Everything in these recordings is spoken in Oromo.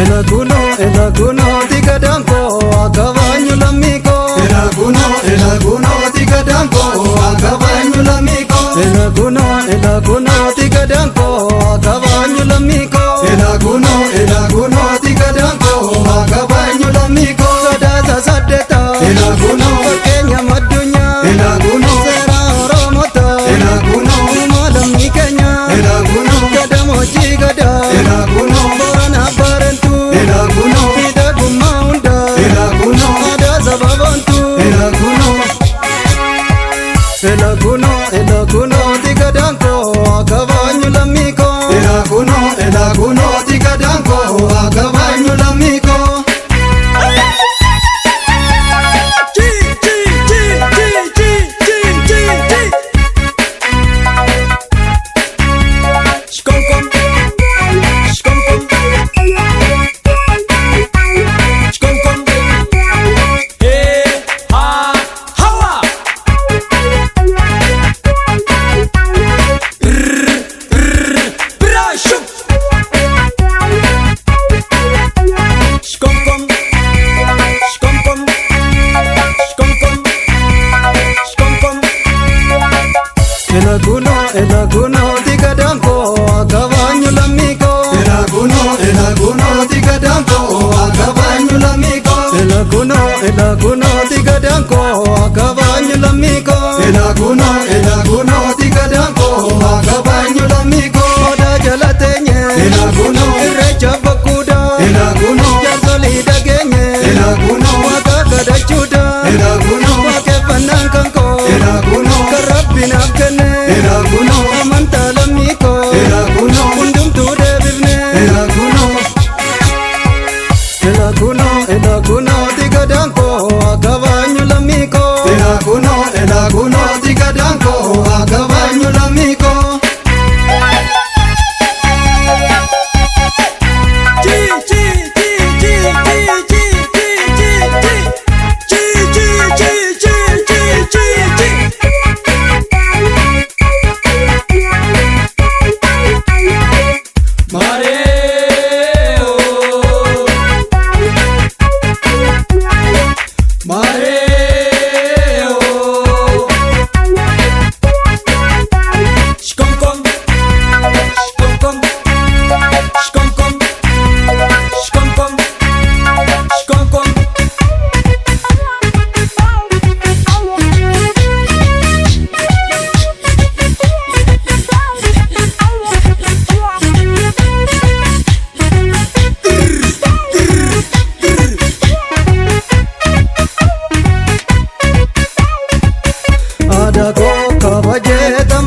elaguno tigadanko akabanyu lamiko elaguno tigadanko akabanyu lamiko elaguno tigadanko akabanyu lamiko elaguno tigadanko akabanyu lamiko sadasa sadeta elaguno Kenya madunya elaguno sera oromota elaguno malamni Kenya elaguno gadamo jigada elaguno borana barentu elaguno idaguma unda elaguno ada sababantu elaguno tigadanko akabanyu lamiko elaguno tigadanko akabanyu lamiko elaguno tigadanko akabanyu lamiko elaguno tigadanko akabanyu lamiko elaguno tigadanko akabanyu lamiko elaguno tigadanko akabanyu lamiko oda jalatenye elaguno recha bakuda elaguno jazoli dagenye elaguno wakakadachuda elaguno wakefanankanko elaguno karabina kene elaguno amanta lamiko elaguno undumtu debivne elaguno tigadanko akabanyu lamiko elaguno tigadanko akabanyu lamiko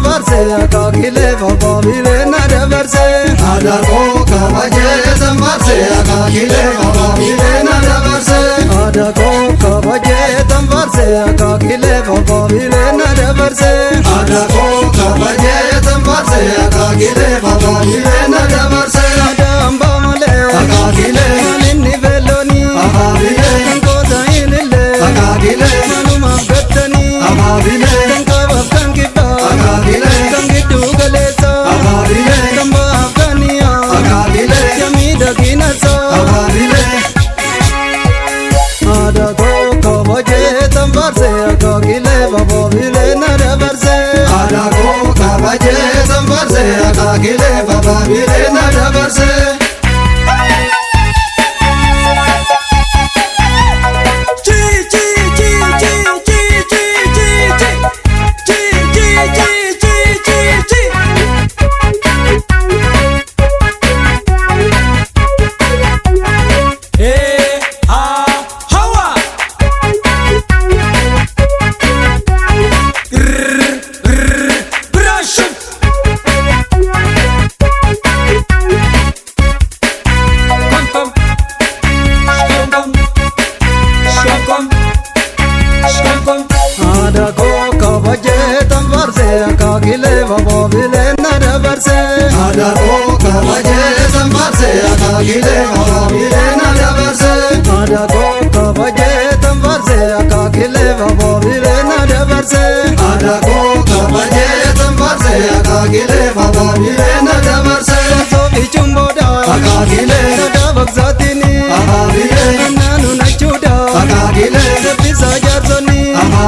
akakile bababile na dabarse adako kabaje tambarse akakile bababile na dabarse adako kabaje tambarse akakile bababile na dabarse adako kabaje tambarse akakile bababile na dabarse adamba male akakile ninni veloni ababile kota inile akakile manuma gattani ababile kankabab kankiba akakile akakile bababile na dabarse adako kabaje tambarse akakile bababile na dabarse akakile bababile na dabarse adako kabaje tambarse akakile bababile na dabarse adako kabaje tambarse akakile bababile na dabarse adako kabaje tambarse akakile bababile na dabarse so bichumboda akakile dabak zati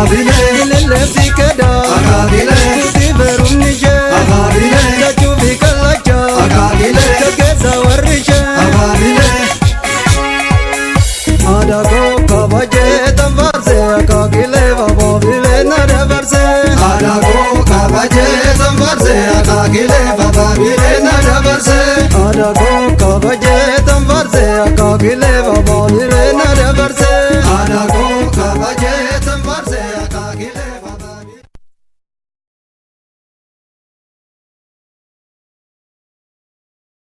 baabile